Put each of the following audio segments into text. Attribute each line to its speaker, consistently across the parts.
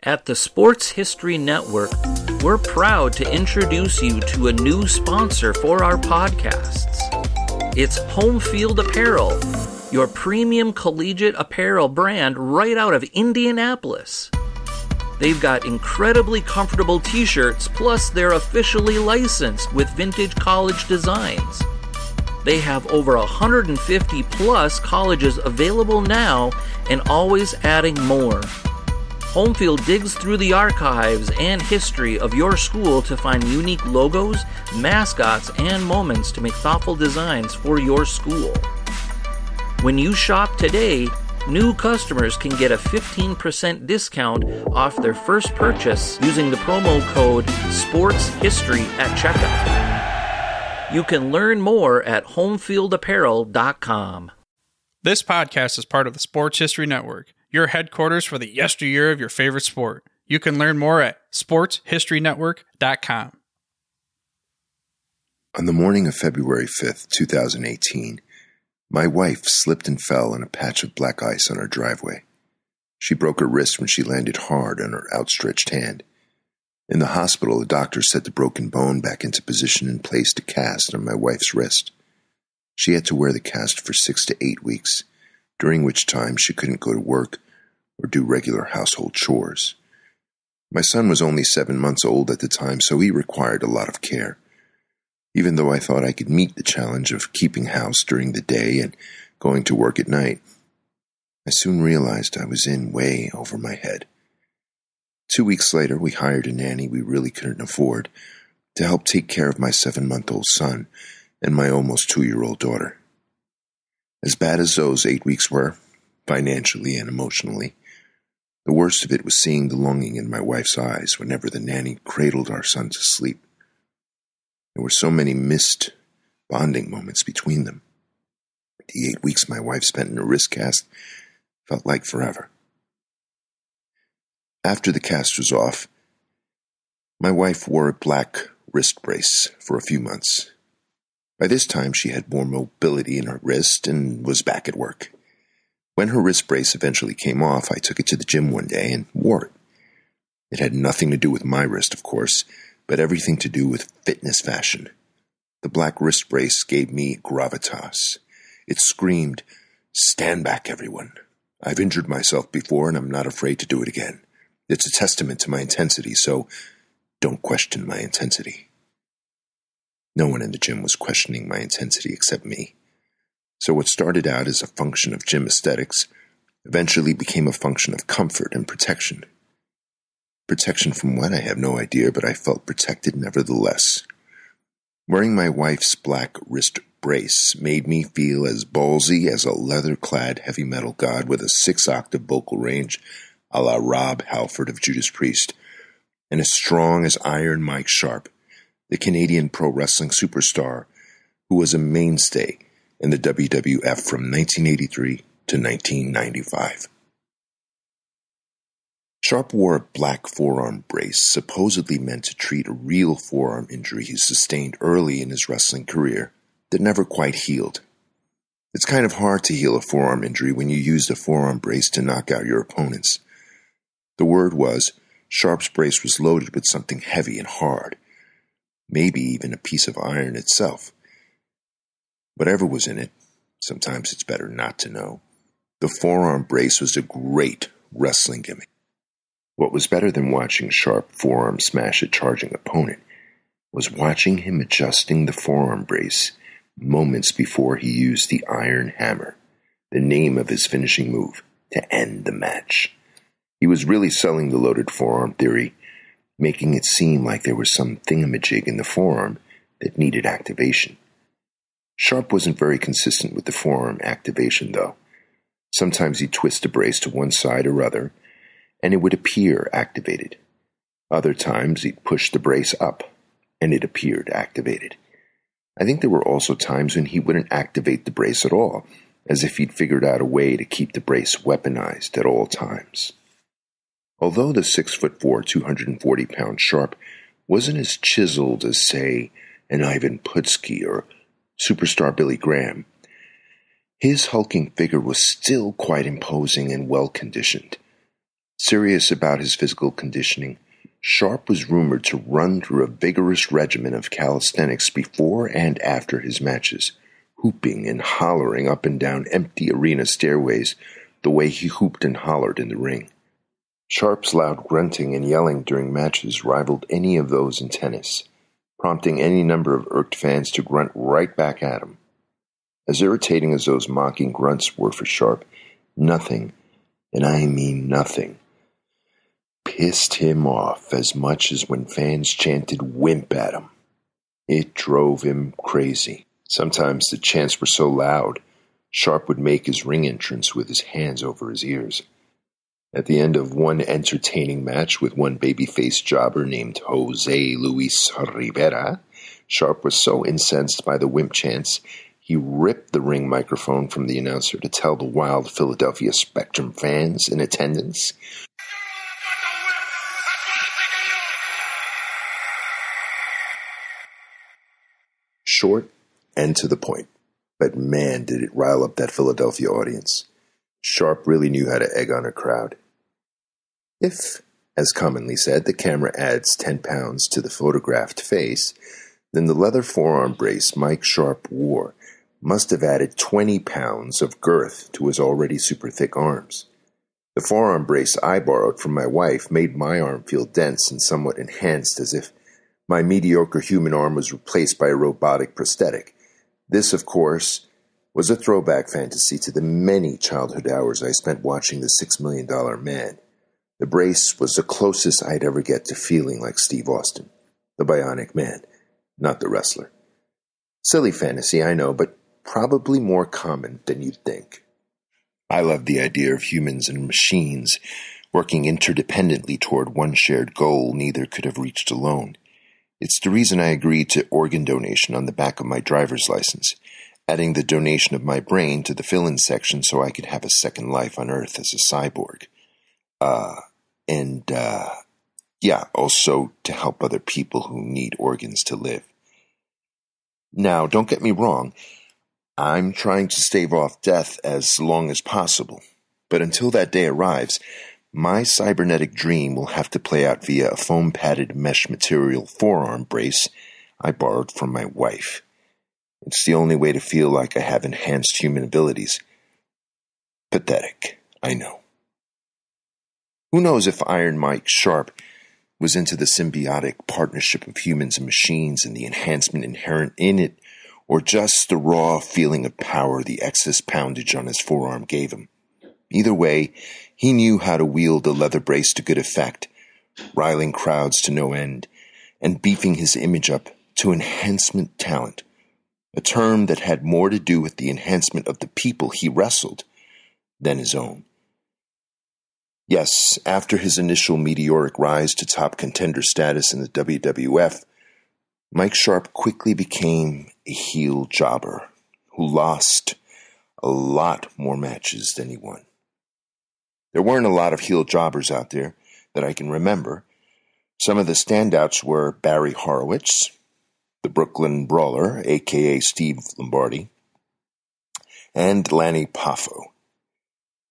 Speaker 1: At the Sports History Network, we're proud to introduce you to a new sponsor for our podcasts. It's Home Field Apparel, your premium collegiate apparel brand right out of Indianapolis. They've got incredibly comfortable t-shirts, plus they're officially licensed with vintage college designs. They have over 150 plus colleges available now and always adding more. Homefield digs through the archives and history of your school to find unique logos, mascots, and moments to make thoughtful designs for your school. When you shop today, new customers can get a 15% discount off their first purchase using the promo code SPORTSHISTORY at checkout. You can learn more at homefieldapparel.com.
Speaker 2: This podcast is part of the Sports History Network, your headquarters for the yesteryear of your favorite sport. You can learn more at sportshistorynetwork.com.
Speaker 3: On the morning of February 5th, 2018, my wife slipped and fell on a patch of black ice on our driveway. She broke her wrist when she landed hard on her outstretched hand. In the hospital, the doctor set the broken bone back into position and placed a cast on my wife's wrist. She had to wear the cast for 6 to 8 weeks, during which time she couldn't go to work or do regular household chores. My son was only 7 months old at the time, so he required a lot of care. Even though I thought I could meet the challenge of keeping house during the day and going to work at night, I soon realized I was in way over my head. 2 weeks later, we hired a nanny we really couldn't afford to help take care of my 7-month-old son and my almost 2-year-old daughter. As bad as those 8 weeks were, financially and emotionally, the worst of it was seeing the longing in my wife's eyes whenever the nanny cradled our son to sleep. There were so many missed bonding moments between them. The 8 weeks my wife spent in a wrist cast felt like forever. After the cast was off, my wife wore a black wrist brace for a few months. By this time, she had more mobility in her wrist and was back at work. When her wrist brace eventually came off, I took it to the gym one day and wore it. It had nothing to do with my wrist, of course, but everything to do with fitness fashion. The black wrist brace gave me gravitas. It screamed, "Stand back, everyone. I've injured myself before and I'm not afraid to do it again. It's a testament to my intensity, so don't question my intensity." No one in the gym was questioning my intensity except me. So what started out as a function of gym aesthetics eventually became a function of comfort and protection. Protection from what, I have no idea, but I felt protected nevertheless. Wearing my wife's black wrist brace made me feel as ballsy as a leather-clad heavy metal god with a 6-octave vocal range a la Rob Halford of Judas Priest, and as strong as Iron Mike Sharpe, the Canadian pro wrestling superstar who was a mainstay in the WWF from 1983 to 1995. Sharpe wore a black forearm brace supposedly meant to treat a real forearm injury he sustained early in his wrestling career that never quite healed. It's kind of hard to heal a forearm injury when you use the forearm brace to knock out your opponents. The word was, Sharpe's brace was loaded with something heavy and hard, maybe even a piece of iron itself. Whatever was in it, sometimes it's better not to know. The forearm brace was a great wrestling gimmick. What was better than watching Sharpe forearm smash a charging opponent was watching him adjusting the forearm brace moments before he used the iron hammer, the name of his finishing move, to end the match. He was really selling the loaded forearm theory, making it seem like there was some thingamajig in the forearm that needed activation. Sharpe wasn't very consistent with the forearm activation, though. Sometimes he'd twist the brace to one side or other, and it would appear activated. Other times he'd push the brace up, and it appeared activated. I think there were also times when he wouldn't activate the brace at all, as if he'd figured out a way to keep the brace weaponized at all times. Although the 6'4", 240-pound Sharpe wasn't as chiseled as, say, an Ivan Putski or superstar Billy Graham, his hulking figure was still quite imposing and well-conditioned. Serious about his physical conditioning, Sharpe was rumored to run through a vigorous regimen of calisthenics before and after his matches, hooping and hollering up and down empty arena stairways the way he hooped and hollered in the ring. Sharpe's loud grunting and yelling during matches rivaled any of those in tennis, prompting any number of irked fans to grunt right back at him. As irritating as those mocking grunts were for Sharpe, nothing, and I mean nothing, pissed him off as much as when fans chanted "wimp" at him. It drove him crazy. Sometimes the chants were so loud, Sharpe would make his ring entrance with his hands over his ears. At the end of one entertaining match with one babyface jobber named Jose Luis Rivera, Sharpe was so incensed by the wimp chants, he ripped the ring microphone from the announcer to tell the wild Philadelphia Spectrum fans in attendance, short and to the point, but man, did it rile up that Philadelphia audience. Sharpe really knew how to egg on a crowd. If, as commonly said, the camera adds 10 pounds to the photographed face, then the leather forearm brace Mike Sharpe wore must have added 20 pounds of girth to his already super thick arms. The forearm brace I borrowed from my wife made my arm feel dense and somewhat enhanced, as if my mediocre human arm was replaced by a robotic prosthetic. This, of course, was a throwback fantasy to the many childhood hours I spent watching The $6 Million Man. The brace was the closest I'd ever get to feeling like Steve Austin, the Bionic Man, not the wrestler. Silly fantasy, I know, but probably more common than you'd think. I love the idea of humans and machines working interdependently toward one shared goal neither could have reached alone. It's the reason I agreed to organ donation on the back of my driver's license, adding the donation of my brain to the fill-in section so I could have a second life on Earth as a cyborg. Also to help other people who need organs to live. Now, don't get me wrong, I'm trying to stave off death as long as possible, but until that day arrives, my cybernetic dream will have to play out via a foam-padded mesh material forearm brace I borrowed from my wife. It's the only way to feel like I have enhanced human abilities. Pathetic, I know. Who knows if Iron Mike Sharpe was into the symbiotic partnership of humans and machines and the enhancement inherent in it, or just the raw feeling of power the excess poundage on his forearm gave him. Either way, he knew how to wield the leather brace to good effect, riling crowds to no end, and beefing his image up to enhancement talent, a term that had more to do with the enhancement of the people he wrestled than his own. Yes, after his initial meteoric rise to top contender status in the WWF, Mike Sharpe quickly became a heel jobber who lost a lot more matches than he won. There weren't a lot of heel jobbers out there that I can remember. Some of the standouts were Barry Horowitz, the Brooklyn Brawler, a.k.a. Steve Lombardi, and Lanny Poffo,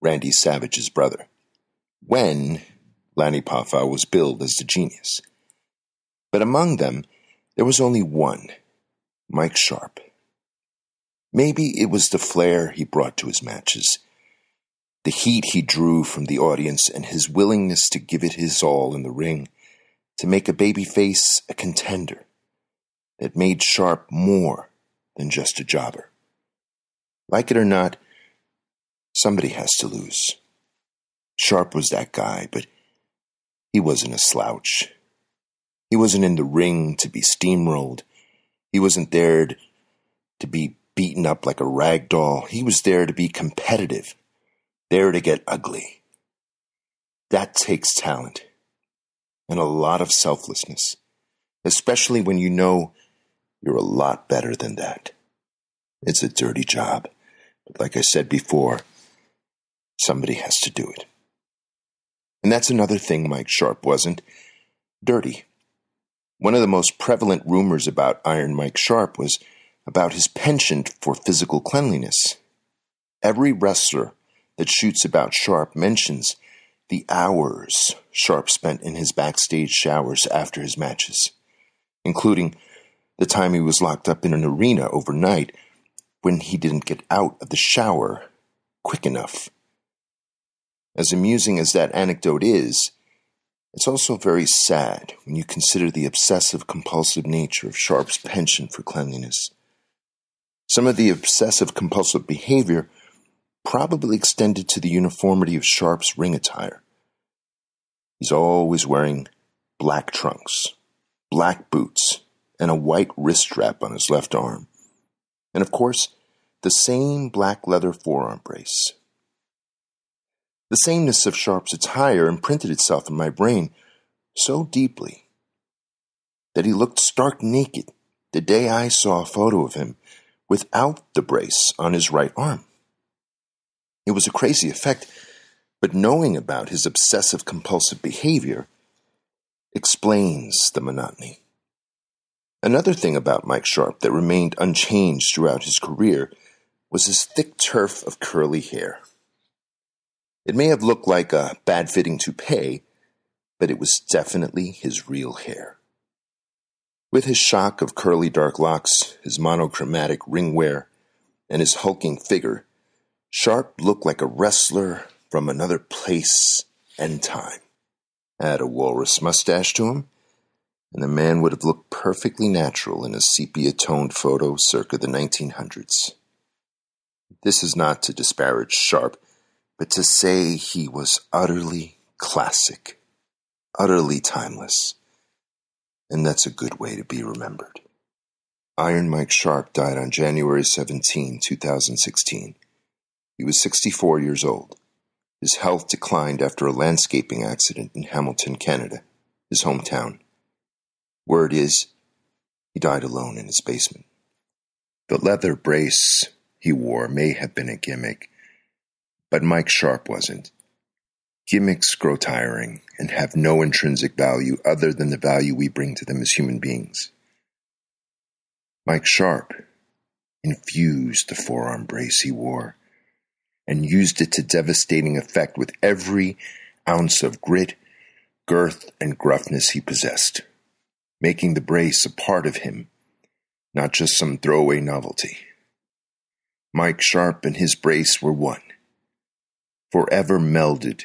Speaker 3: Randy Savage's brother, when Lanny Poffo was billed as the Genius. But among them, there was only one, Mike Sharpe. Maybe it was the flair he brought to his matches, the heat he drew from the audience, and his willingness to give it his all in the ring to make a babyface a contender that made Sharpe more than just a jobber. Like it or not, somebody has to lose. Sharpe was that guy, but he wasn't a slouch. He wasn't in the ring to be steamrolled. He wasn't there to be beaten up like a rag doll. He was there to be competitive, there to get ugly. That takes talent and a lot of selflessness, especially when you know you're a lot better than that. It's a dirty job, but like I said before, somebody has to do it. And that's another thing Mike Sharpe wasn't: dirty. One of the most prevalent rumors about Iron Mike Sharpe was about his penchant for physical cleanliness. Every wrestler that shoots about Sharpe mentions the hours Sharpe spent in his backstage showers after his matches, including the time he was locked up in an arena overnight when he didn't get out of the shower quick enough. As amusing as that anecdote is, it's also very sad when you consider the obsessive-compulsive nature of Sharpe's penchant for cleanliness. Some of the obsessive-compulsive behavior probably extended to the uniformity of Sharpe's ring attire. He's always wearing black trunks, black boots, and a white wrist strap on his left arm. And of course, the same black leather forearm brace. The sameness of Sharpe's attire imprinted itself in my brain so deeply that he looked stark naked the day I saw a photo of him without the brace on his right arm. It was a crazy effect, but knowing about his obsessive-compulsive behavior explains the monotony. Another thing about Mike Sharpe that remained unchanged throughout his career was his thick turf of curly hair. It may have looked like a bad-fitting toupee, but it was definitely his real hair. With his shock of curly dark locks, his monochromatic ring wear, and his hulking figure, Sharpe looked like a wrestler from another place and time. Add a walrus mustache to him, and the man would have looked perfectly natural in a sepia-toned photo circa the 1900s. This is not to disparage Sharpe, but to say he was utterly classic, utterly timeless, and that's a good way to be remembered. Iron Mike Sharpe died on January 17, 2016. He was 64 years old. His health declined after a landscaping accident in Hamilton, Canada, his hometown. Word is, he died alone in his basement. The leather brace he wore may have been a gimmick, but Mike Sharpe wasn't. Gimmicks grow tiring and have no intrinsic value other than the value we bring to them as human beings. Mike Sharpe infused the forearm brace he wore and used it to devastating effect with every ounce of grit, girth, and gruffness he possessed, making the brace a part of him, not just some throwaway novelty. Mike Sharpe and his brace were one, forever melded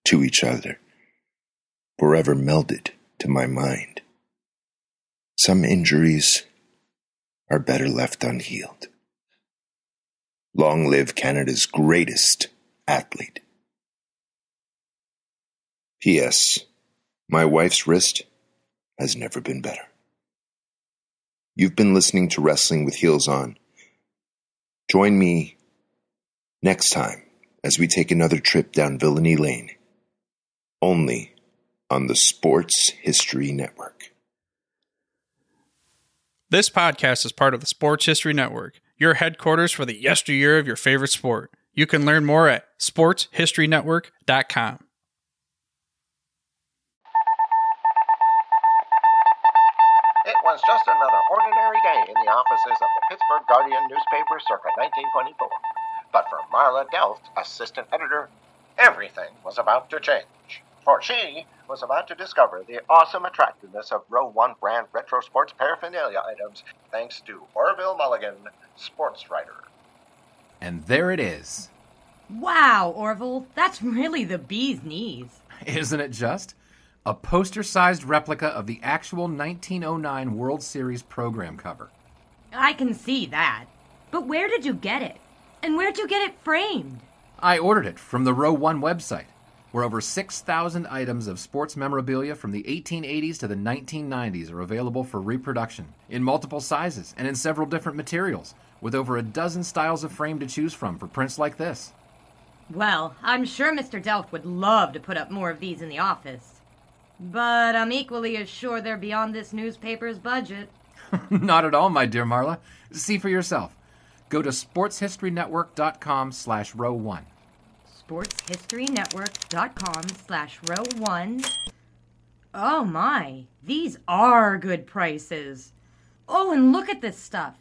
Speaker 3: to each other, forever melded to my mind. Some injuries are better left unhealed. Long live Canada's greatest athlete. P.S. My wife's wrist has never been better. You've been listening to Wrestling with Heels On. Join me next time as we take another trip down Villainy Lane, only on the Sports History Network.
Speaker 2: This podcast is part of the Sports History Network, your headquarters for the yesteryear of your favorite sport. You can learn more at sportshistorynetwork.com.
Speaker 4: It was just another ordinary day in the offices of the Pittsburgh Guardian newspaper circa 1924. But for Marla Delft, assistant editor, everything was about to change. For she was about to discover the awesome attractiveness of Row 1 brand retro sports paraphernalia items thanks to Orville Mulligan, sports writer.
Speaker 5: And there it is.
Speaker 6: Wow, Orville, that's really the bee's knees.
Speaker 5: Isn't it just? A poster-sized replica of the actual 1909 World Series program cover.
Speaker 6: I can see that. But where did you get it? And where'd you get it framed?
Speaker 5: I ordered it from the Row 1 website, where over 6,000 items of sports memorabilia from the 1880s to the 1990s are available for reproduction, in multiple sizes and in several different materials, with over a dozen styles of frame to choose from for prints like this.
Speaker 6: Well, I'm sure Mr. Delft would love to put up more of these in the office. But I'm equally as sure they're beyond this newspaper's budget.
Speaker 5: Not at all, my dear Marla. See for yourself. Go to sportshistorynetwork.com/row1.
Speaker 6: sportshistorynetwork.com/row1. Oh my, these are good prices. Oh, and look at this stuff.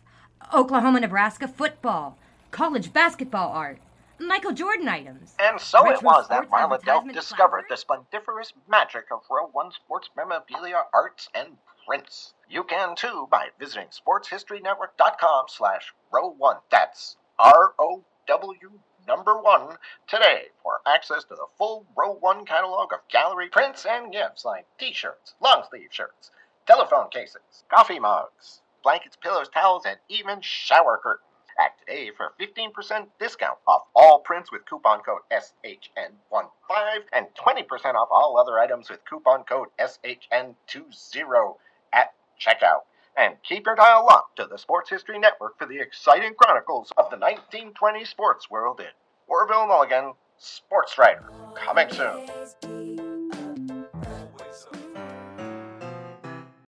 Speaker 6: Oklahoma-Nebraska football, college basketball art, Michael Jordan items.
Speaker 4: And so it
Speaker 6: Retro
Speaker 4: was that
Speaker 6: sports
Speaker 4: Marla Delph
Speaker 6: advertisement
Speaker 4: discovered the
Speaker 6: placards?
Speaker 4: splendiferous magic of Row 1 sports memorabilia, arts, and prints. You can too by visiting sportshistorynetwork.com/row1. That's ROW1 today for access to the full Row 1 catalog of gallery prints and gifts like t-shirts, long-sleeve shirts, telephone cases, coffee mugs, blankets, pillows, towels, and even shower curtains. Act today for 15% discount off all prints with coupon code SHN15 and 20% off all other items with coupon code SHN20 at checkout. And keep your dial locked to the Sports History Network for the exciting chronicles of the 1920 sports world in Orville Mulligan, Sports Writer. Coming soon.